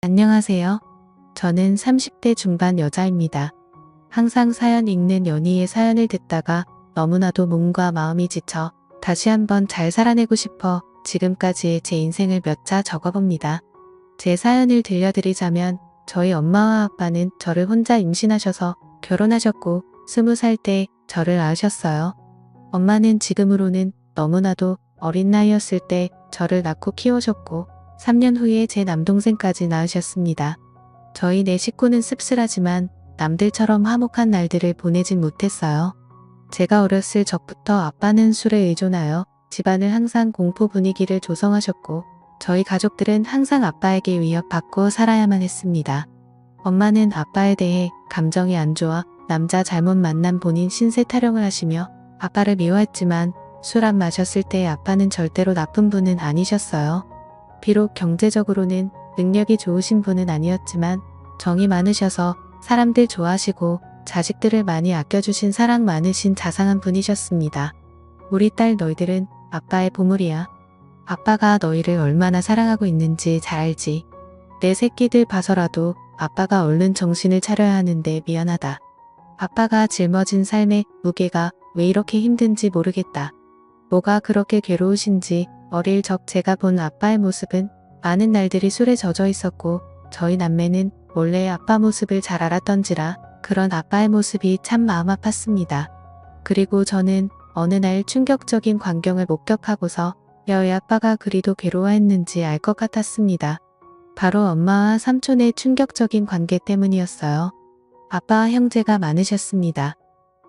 안녕하세요. 저는 30대 중반 여자입니다. 항상 사연 읽는 연희의 사연을 듣다가 너무나도 몸과 마음이 지쳐 다시 한번 잘 살아내고 싶어 지금까지의 제 인생을 몇 자 적어봅니다. 제 사연을 들려드리자면 저희 엄마와 아빠는 저를 혼자 임신하셔서 결혼하셨고 20살 때 저를 낳으셨어요. 엄마는 지금으로는 너무나도 어린 나이였을 때 저를 낳고 키우셨고 3년 후에 제 남동생까지 낳으셨습니다. 저희 네 식구는 씁쓸하지만 남들처럼 화목한 날들을 보내진 못했어요. 제가 어렸을 적부터 아빠는 술에 의존하여 집안을 항상 공포 분위기를 조성하셨고 저희 가족들은 항상 아빠에게 위협받고 살아야만 했습니다. 엄마는 아빠에 대해 감정이 안 좋아 남자 잘못 만난 본인 신세 타령을 하시며 아빠를 미워했지만 술 안 마셨을 때 아빠는 절대로 나쁜 분은 아니셨어요. 비록 경제적으로는 능력이 좋으신 분은 아니었지만 정이 많으셔서 사람들 좋아하시고 자식들을 많이 아껴주신 사랑 많으신 자상한 분이셨습니다. 우리 딸 너희들은 아빠의 보물이야. 아빠가 너희를 얼마나 사랑하고 있는지 잘 알지. 내 새끼들 봐서라도 아빠가 얼른 정신을 차려야 하는데 미안하다. 아빠가 짊어진 삶의 무게가 왜 이렇게 힘든지 모르겠다. 뭐가 그렇게 괴로우신지 어릴 적 제가 본 아빠의 모습은 많은 날들이 술에 젖어 있었고 저희 남매는 원래 아빠 모습을 잘 알았던지라 그런 아빠의 모습이 참 마음 아팠습니다. 그리고 저는 어느 날 충격적인 광경을 목격하고서 왜 아빠가 그리도 괴로워했는지 알 것 같았습니다. 바로 엄마와 삼촌의 충격적인 관계 때문이었어요. 아빠와 형제가 많으셨습니다.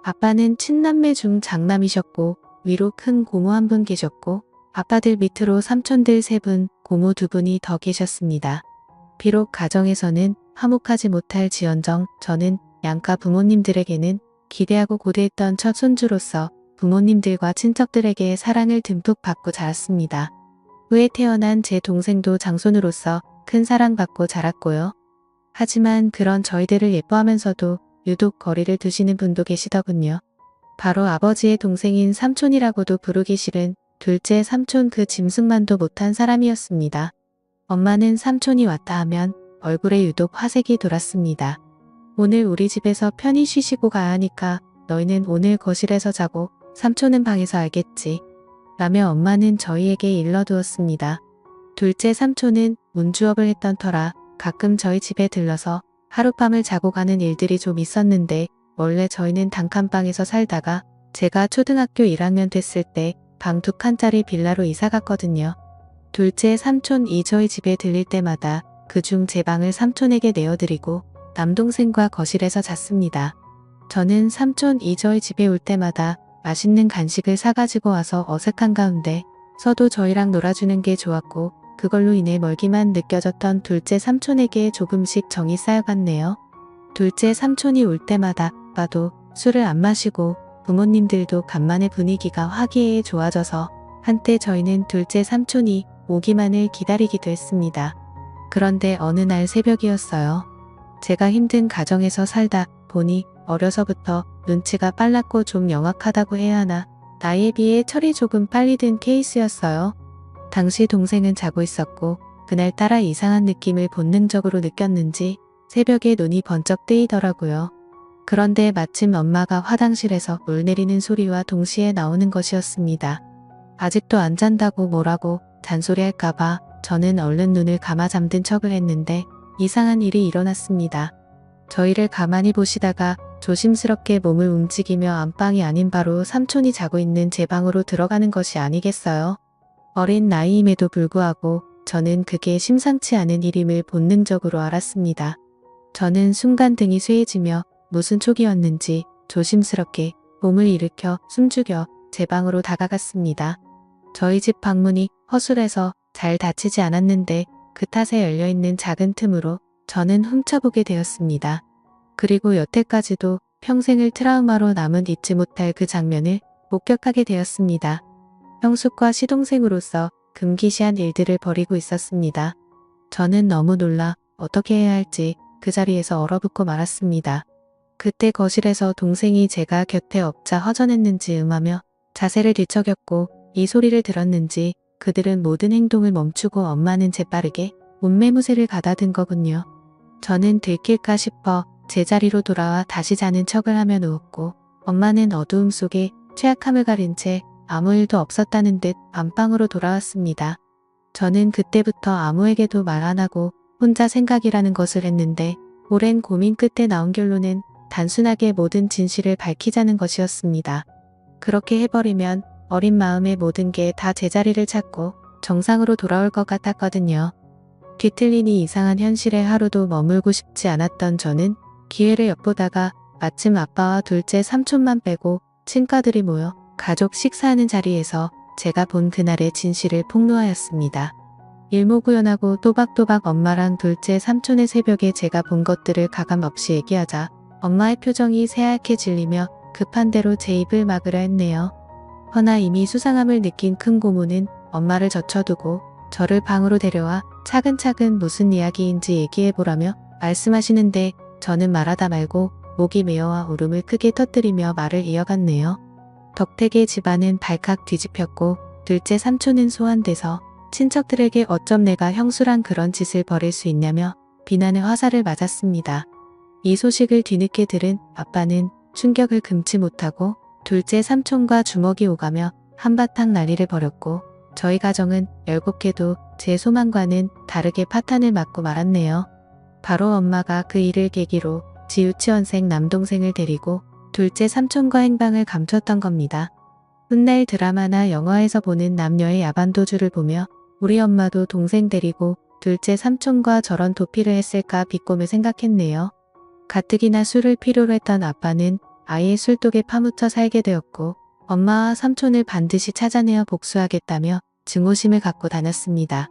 아빠는 친남매 중 장남이셨고 위로 큰 고모 한 분 계셨고 아빠들 밑으로 삼촌들 3분, 고모 2분이 더 계셨습니다. 비록 가정에서는 화목하지 못할 지언정 저는 양가 부모님들에게는 기대하고 고대했던 첫 손주로서 부모님들과 친척들에게 사랑을 듬뿍 받고 자랐습니다. 후에 태어난 제 동생도 장손으로서 큰 사랑받고 자랐고요. 하지만 그런 저희들을 예뻐하면서도 유독 거리를 두시는 분도 계시더군요. 바로 아버지의 동생인 삼촌이라고도 부르기 싫은 둘째 삼촌 그 짐승만도 못한 사람이었습니다. 엄마는 삼촌이 왔다 하면 얼굴에 유독 화색이 돌았습니다. 오늘 우리 집에서 편히 쉬시고 가야 하니까 너희는 오늘 거실에서 자고 삼촌은 방에서 알겠지. 라며 엄마는 저희에게 일러두었습니다. 둘째 삼촌은 문주업을 했던 터라 가끔 저희 집에 들러서 하룻밤을 자고 가는 일들이 좀 있었는데 원래 저희는 단칸방에서 살다가 제가 초등학교 1학년 됐을 때 방 2칸짜리 빌라로 이사 갔거든요. 둘째 삼촌이 저희 집에 들릴 때마다 그중 제 방을 삼촌에게 내어드리고 남동생과 거실에서 잤습니다. 저는 삼촌이 저희 집에 올 때마다 맛있는 간식을 사가지고 와서 어색한 가운데 서도 저희랑 놀아주는 게 좋았고 그걸로 인해 멀기만 느껴졌던 둘째 삼촌에게 조금씩 정이 쌓여갔네요. 둘째 삼촌이 올 때마다 아빠도 술을 안 마시고 부모님들도 간만에 분위기가 화기애애 좋아져서 한때 저희는 둘째 삼촌이 오기만을 기다리기도 했습니다. 그런데 어느 날 새벽이었어요. 제가 힘든 가정에서 살다 보니 어려서부터 눈치가 빨랐고 좀 영악하다고 해야 하나 나이에 비해 철이 조금 빨리 든 케이스였어요. 당시 동생은 자고 있었고 그날따라 이상한 느낌을 본능적으로 느꼈는지 새벽에 눈이 번쩍 뜨이더라고요. 그런데 마침 엄마가 화장실에서 물 내리는 소리와 동시에 나오는 것이었습니다. 아직도 안 잔다고 뭐라고 잔소리할까봐 저는 얼른 눈을 감아 잠든 척을 했는데 이상한 일이 일어났습니다. 저희를 가만히 보시다가 조심스럽게 몸을 움직이며 안방이 아닌 바로 삼촌이 자고 있는 제 방으로 들어가는 것이 아니겠어요? 어린 나이임에도 불구하고 저는 그게 심상치 않은 일임을 본능적으로 알았습니다. 저는 순간 등이 쇠해지며 무슨 촉이었는지 조심스럽게 몸을 일으켜 숨죽여 제 방으로 다가갔습니다. 저희 집 방문이 허술해서 잘 닫히지 않았는데 그 탓에 열려있는 작은 틈으로 저는 훔쳐보게 되었습니다. 그리고 여태까지도 평생을 트라우마로 남은 잊지 못할 그 장면을 목격하게 되었습니다. 형숙과 시동생으로서 금기시한 일들을 벌이고 있었습니다. 저는 너무 놀라 어떻게 해야 할지 그 자리에서 얼어붙고 말았습니다. 그때 거실에서 동생이 제가 곁에 엎자 허전했는지 음하며 자세를 뒤척였고 이 소리를 들었는지 그들은 모든 행동을 멈추고 엄마는 재빠르게 옷매무새를 가다든 거군요. 저는 들킬까 싶어 제자리로 돌아와 다시 자는 척을 하며 누웠고 엄마는 어두움 속에 취약함을 가린 채 아무 일도 없었다는 듯 안방으로 돌아왔습니다. 저는 그때부터 아무에게도 말 안 하고 혼자 생각이라는 것을 했는데 오랜 고민 끝에 나온 결론은 단순하게 모든 진실을 밝히자는 것이었습니다. 그렇게 해버리면 어린 마음의 모든 게 다 제자리를 찾고 정상으로 돌아올 것 같았거든요. 뒤틀린 이 이상한 현실에 하루도 머물고 싶지 않았던 저는 기회를 엿보다가 마침 아빠와 둘째 삼촌만 빼고 친가들이 모여 가족 식사하는 자리에서 제가 본 그날의 진실을 폭로하였습니다. 일목요연하고 또박또박 엄마랑 둘째 삼촌의 새벽에 제가 본 것들을 가감없이 얘기하자 엄마의 표정이 새하얗게 질리며 급한 대로 제 입을 막으려 했네요. 허나 이미 수상함을 느낀 큰 고모는 엄마를 젖혀두고 저를 방으로 데려와 차근차근 무슨 이야기인지 얘기해보라며 말씀하시는데 저는 말하다 말고 목이 메어와 울음을 크게 터뜨리며 말을 이어갔네요. 덕택의 집안은 발칵 뒤집혔고 둘째 삼촌은 소환돼서 친척들에게 어쩜 내가 형수란 그런 짓을 벌일 수 있냐며 비난의 화살을 맞았습니다. 이 소식을 뒤늦게 들은 아빠는 충격을 금치 못하고 둘째 삼촌과 주먹이 오가며 한바탕 난리를 벌였고 저희 가정은 열곡해도 제 소망과는 다르게 파탄을 맞고 말았네요. 바로 엄마가 그 일을 계기로 지유치원생 남동생을 데리고 둘째 삼촌과 행방을 감췄던 겁니다. 훗날 드라마나 영화에서 보는 남녀의 야반도주를 보며 우리 엄마도 동생 데리고 둘째 삼촌과 저런 도피를 했을까 비꼬며 생각했네요. 가뜩이나 술을 필요로 했던 아빠는 아예 술독에 파묻혀 살게 되었고 엄마와 삼촌을 반드시 찾아내어 복수하겠다며 증오심을 갖고 다녔습니다.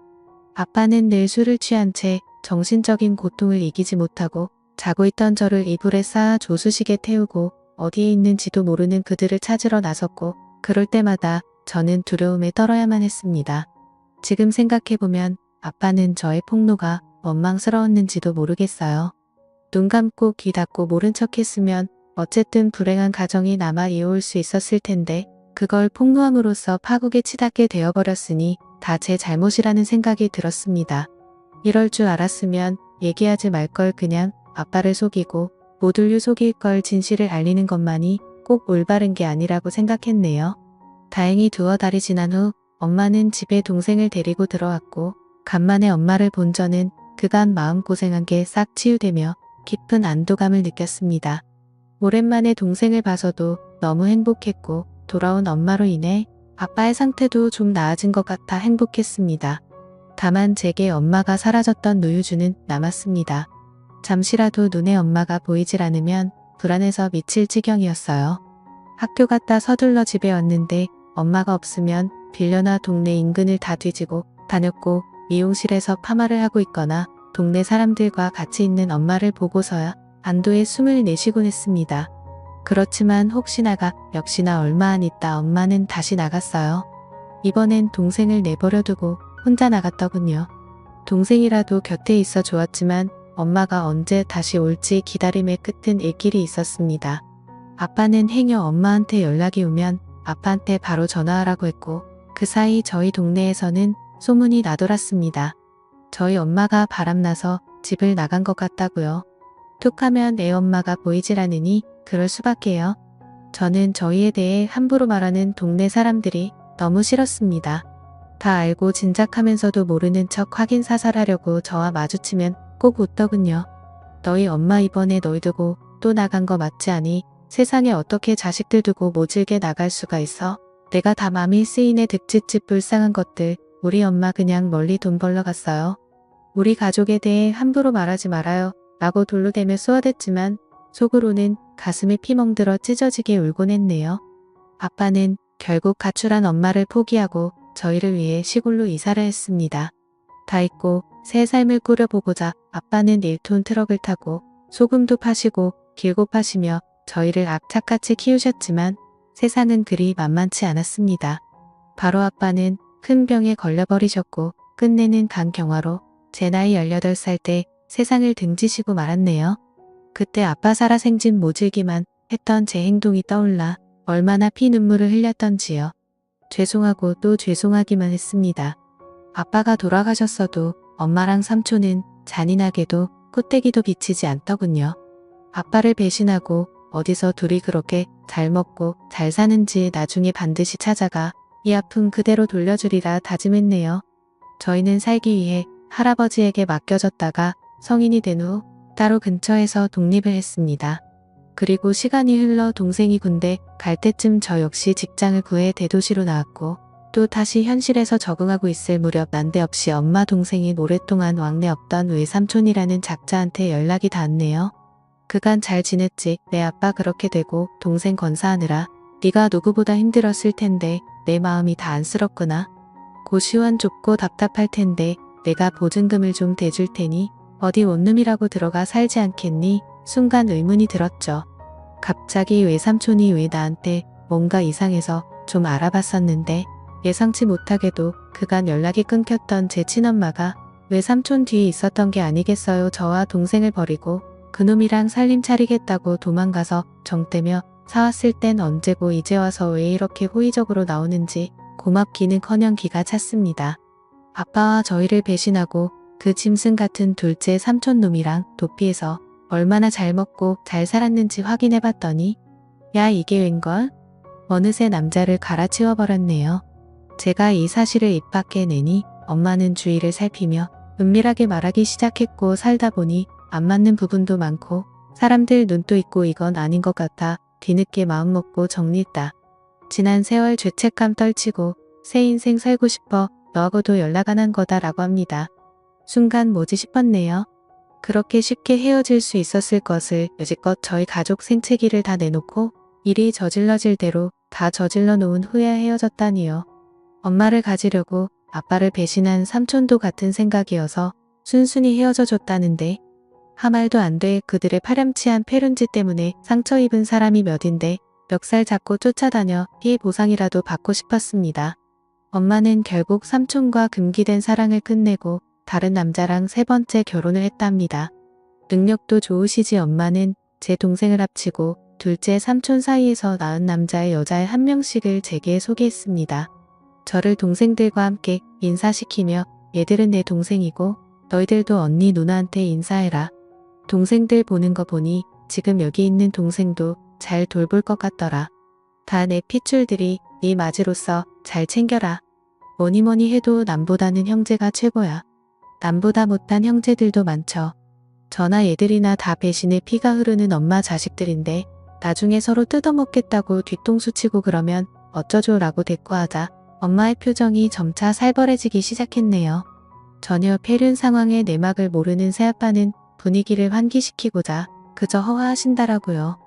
아빠는 늘 술을 취한 채 정신적인 고통을 이기지 못하고 자고 있던 저를 이불에 쌓아 조수식에 태우고 어디에 있는지도 모르는 그들을 찾으러 나섰고 그럴 때마다 저는 두려움에 떨어야만 했습니다. 지금 생각해보면 아빠는 저의 폭로가 원망스러웠는지도 모르겠어요. 눈 감고 귀 닫고 모른 척 했으면 어쨌든 불행한 가정이 남아 이어올 수 있었을 텐데 그걸 폭로함으로써 파국에 치닫게 되어버렸으니 다 제 잘못이라는 생각이 들었습니다. 이럴 줄 알았으면 얘기하지 말 걸 그냥 아빠를 속이고 모둘류 속일 걸 진실을 알리는 것만이 꼭 올바른 게 아니라고 생각했네요. 다행히 두어 달이 지난 후 엄마는 집에 동생을 데리고 들어왔고 간만에 엄마를 본 저는 그간 마음고생한 게 싹 치유되며 깊은 안도감을 느꼈습니다. 오랜만에 동생을 봐서도 너무 행복했고 돌아온 엄마로 인해 아빠의 상태도 좀 나아진 것 같아 행복했습니다. 다만 제게 엄마가 사라졌던 누유주는 남았습니다. 잠시라도 눈에 엄마가 보이질 않으면 불안해서 미칠 지경이었어요. 학교 갔다 서둘러 집에 왔는데 엄마가 없으면 빌려나 동네 인근을 다 뒤지고 다녔고 미용실에서 파마를 하고 있거나 동네 사람들과 같이 있는 엄마를 보고서야 안도의 숨을 내쉬곤 했습니다. 그렇지만 혹시나가 역시나 얼마 안 있다 엄마는 다시 나갔어요. 이번엔 동생을 내버려두고 혼자 나갔더군요. 동생이라도 곁에 있어 좋았지만 엄마가 언제 다시 올지 기다림의 끝은 일 길이 있었습니다. 아빠는 행여 엄마한테 연락이 오면 아빠한테 바로 전화하라고 했고 그 사이 저희 동네에서는 소문이 나돌았습니다. 저희 엄마가 바람나서 집을 나간 것 같다고요. 툭하면 애 엄마가 보이질 않으니 그럴 수밖에요. 저는 저희에 대해 함부로 말하는 동네 사람들이 너무 싫었습니다. 다 알고 짐작하면서도 모르는 척 확인 사살하려고 저와 마주치면 꼭 웃더군요. 너희 엄마 이번에 너희 두고 또 나간 거 맞지 않니? 세상에 어떻게 자식들 두고 모질게 나갈 수가 있어? 내가 다 맘이 쓰이네 득짓짓 불쌍한 것들. 우리 엄마 그냥 멀리 돈 벌러 갔어요. 우리 가족에 대해 함부로 말하지 말아요. 라고 돌로 대며 쏘아댔지만 속으로는 가슴이 피멍들어 찢어지게 울곤 했네요. 아빠는 결국 가출한 엄마를 포기하고 저희를 위해 시골로 이사를 했습니다. 다 잊고 새 삶을 꾸려보고자 아빠는 1톤 트럭을 타고 소금도 파시고 길고 파시며 저희를 악착같이 키우셨지만 세상은 그리 만만치 않았습니다. 바로 아빠는 큰 병에 걸려버리셨고 끝내는 간경화로 제 나이 18살 때 세상을 등지시고 말았네요. 그때 아빠 살아 생진 모질기만 했던 제 행동이 떠올라 얼마나 피눈물을 흘렸던지요. 죄송하고 또 죄송하기만 했습니다. 아빠가 돌아가셨어도 엄마랑 삼촌은 잔인하게도 코떼기도 비치지 않더군요. 아빠를 배신하고 어디서 둘이 그렇게 잘 먹고 잘 사는지 나중에 반드시 찾아가 이 아픔 그대로 돌려주리라 다짐했네요. 저희는 살기 위해 할아버지에게 맡겨졌다가 성인이 된 후 따로 근처에서 독립을 했습니다. 그리고 시간이 흘러 동생이 군대 갈 때쯤 저 역시 직장을 구해 대도시로 나왔고 또 다시 현실에서 적응하고 있을 무렵 난데없이 엄마 동생이 오랫동안 왕래 없던 외삼촌이라는 작자한테 연락이 닿았네요. 그간 잘 지냈지. 내 아빠 그렇게 되고 동생 건사하느라 네가 누구보다 힘들었을 텐데 내 마음이 다 안쓰럽구나. 고시원 좁고 답답할 텐데 내가 보증금을 좀 대줄 테니 어디 원룸이라고 들어가 살지 않겠니? 순간 의문이 들었죠. 갑자기 외삼촌이 왜 나한테 뭔가 이상해서 좀 알아봤었는데 예상치 못하게도 그간 연락이 끊겼던 제 친엄마가 외삼촌 뒤에 있었던 게 아니겠어요. 저와 동생을 버리고 그놈이랑 살림 차리겠다고 도망가서 정떼며 사왔을 땐 언제고 이제 와서 왜 이렇게 호의적으로 나오는지 고맙기는커녕 기가 찼습니다. 아빠와 저희를 배신하고 그 짐승 같은 둘째 삼촌놈이랑 도피해서 얼마나 잘 먹고 잘 살았는지 확인해봤더니 야 이게 웬걸? 어느새 남자를 갈아치워버렸네요. 제가 이 사실을 입 밖에 내니 엄마는 주위를 살피며 은밀하게 말하기 시작했고 살다 보니 안 맞는 부분도 많고 사람들 눈도 있고 이건 아닌 것 같아 뒤늦게 마음먹고 정리했다. 지난 세월 죄책감 떨치고 새 인생 살고 싶어 너하고도 연락 안 한 거다라고 합니다. 순간 뭐지 싶었네요. 그렇게 쉽게 헤어질 수 있었을 것을 여지껏 저희 가족 생채기를 다 내놓고 일이 저질러질 대로 다 저질러 놓은 후에 헤어졌다니요. 엄마를 가지려고 아빠를 배신한 삼촌도 같은 생각이어서 순순히 헤어져 줬다는데 하말도 안 돼. 그들의 파렴치한 패륜짓 때문에 상처 입은 사람이 몇인데 멱살 잡고 쫓아다녀 피해 보상이라도 받고 싶었습니다. 엄마는 결국 삼촌과 금기된 사랑을 끝내고 다른 남자랑 세 번째 결혼을 했답니다. 능력도 좋으시지. 엄마는 제 동생을 합치고 둘째 삼촌 사이에서 낳은 남자의 여자의 한 명씩을 제게 소개했습니다. 저를 동생들과 함께 인사시키며 얘들은 내 동생이고 너희들도 언니 누나한테 인사해라. 동생들 보는 거 보니 지금 여기 있는 동생도 잘 돌볼 것 같더라. 다 내 핏줄들이 네 맞이로서 잘 챙겨라. 뭐니뭐니 해도 남보다는 형제가 최고야. 남보다 못한 형제들도 많죠. 저나 얘들이나 다 배신의 피가 흐르는 엄마 자식들인데 나중에 서로 뜯어먹겠다고 뒤통수 치고 그러면 어쩌죠 라고 대꾸하자 엄마의 표정이 점차 살벌해지기 시작했네요. 전혀 패륜 상황의 내막을 모르는 새아빠는 분위기를 환기시키고자 그저 허화하신다라고요.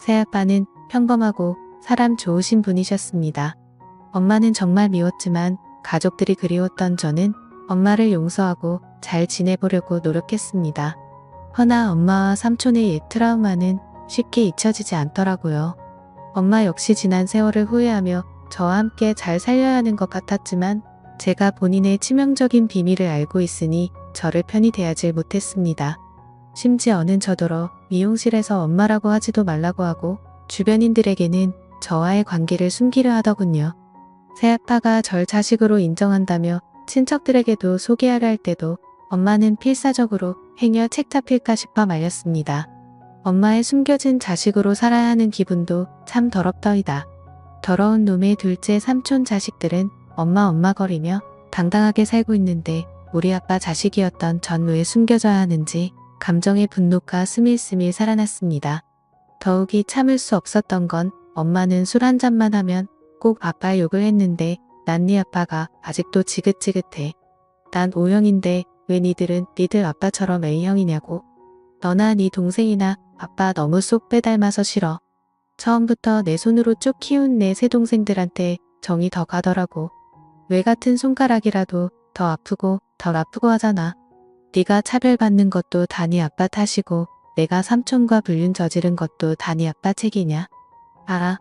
새아빠는 평범하고 사람 좋으신 분이셨습니다. 엄마는 정말 미웠지만 가족들이 그리웠던 저는 엄마를 용서하고 잘 지내보려고 노력했습니다. 허나 엄마와 삼촌의 옛 트라우마는 쉽게 잊혀지지 않더라고요. 엄마 역시 지난 세월을 후회하며 저와 함께 잘 살려야 하는 것 같았지만 제가 본인의 치명적인 비밀을 알고 있으니 저를 편히 대하지 못했습니다. 심지어는 저더러 미용실에서 엄마라고 하지도 말라고 하고 주변인들에게는 저와의 관계를 숨기려 하더군요. 새아빠가 절 자식으로 인정한다며 친척들에게도 소개하려 할 때도 엄마는 필사적으로 행여 책 잡힐까 싶어 말렸습니다. 엄마의 숨겨진 자식으로 살아야 하는 기분도 참 더럽더이다. 더러운 놈의 둘째 삼촌 자식들은 엄마 거리며 당당하게 살고 있는데 우리 아빠 자식이었던 전 왜 숨겨져야 하는지 감정의 분노가 스밀스밀 살아났습니다. 더욱이 참을 수 없었던 건 엄마는 술 한 잔만 하면 꼭 아빠 욕을 했는데 난 네 아빠가 아직도 지긋지긋해. 난 O형인데 왜 니들은 니들 아빠처럼 A형이냐고. 너나 네 동생이나 아빠 너무 쏙 빼닮아서 싫어. 처음부터 내 손으로 쭉 키운 내 새 동생들한테 정이 더 가더라고. 왜 같은 손가락이라도 더 아프고 덜 아프고 하잖아. 네가 차별받는 것도 다 네 아빠 탓이고 내가 삼촌과 불륜 저지른 것도 다 네 아빠 책이냐. 알아.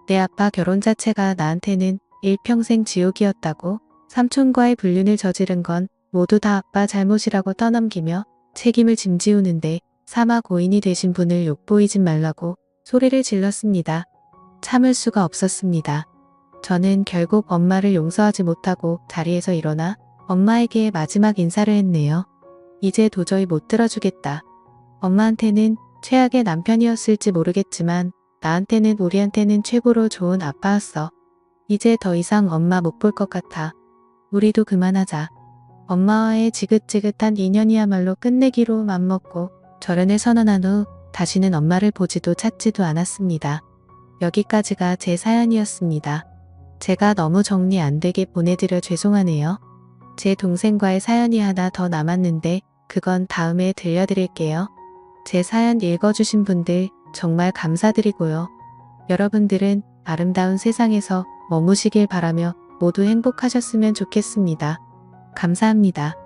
내 아빠 결혼 자체가 나한테는 일평생 지옥이었다고. 삼촌과의 불륜을 저지른 건 모두 다 아빠 잘못이라고 떠넘기며 책임을 짐지우는데 사마 고인이 되신 분을 욕보이진 말라고 소리를 질렀습니다. 참을 수가 없었습니다. 저는 결국 엄마를 용서하지 못하고 자리에서 일어나 엄마에게 마지막 인사를 했네요. 이제 도저히 못 들어주겠다. 엄마한테는 최악의 남편이었을지 모르겠지만 나한테는 우리한테는 최고로 좋은 아빠였어. 이제 더 이상 엄마 못 볼 것 같아. 우리도 그만하자. 엄마와의 지긋지긋한 인연이야말로 끝내기로 맘먹고 절연을 선언한 후 다시는 엄마를 보지도 찾지도 않았습니다. 여기까지가 제 사연이었습니다. 제가 너무 정리 안 되게 보내드려 죄송하네요. 제 동생과의 사연이 하나 더 남았는데 그건 다음에 들려드릴게요. 제 사연 읽어주신 분들 정말 감사드리고요. 여러분들은 아름다운 세상에서 머무시길 바라며 모두 행복하셨으면 좋겠습니다. 감사합니다.